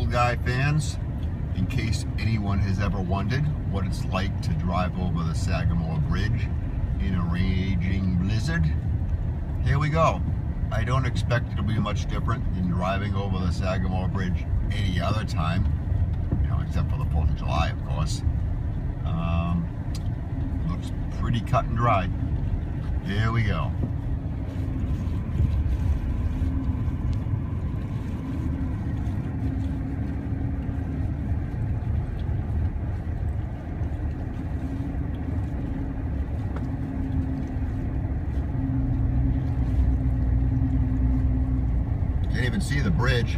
Guy fans, in case anyone has ever wondered what it's like to drive over the Sagamore Bridge in a raging blizzard, here we go. I don't expect it'll be much different than driving over the Sagamore Bridge any other time, except for the 4th of July, of course. Looks pretty cut and dry. Here we go. Can't even see the bridge,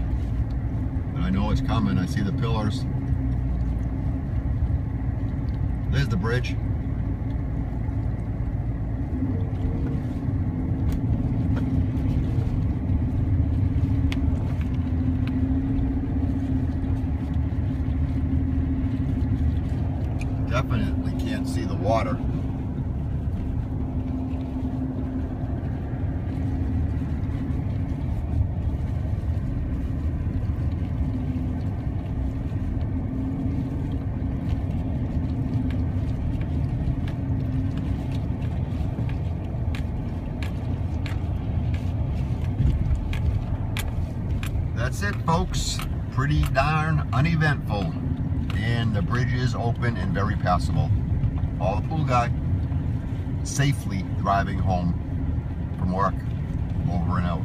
but I know it's coming. I see the pillars. There's the bridge. Definitely can't see the water. That's it, folks. Pretty darn uneventful. And the bridge is open and very passable. All the Pool Guy safely driving home from work. Over and out.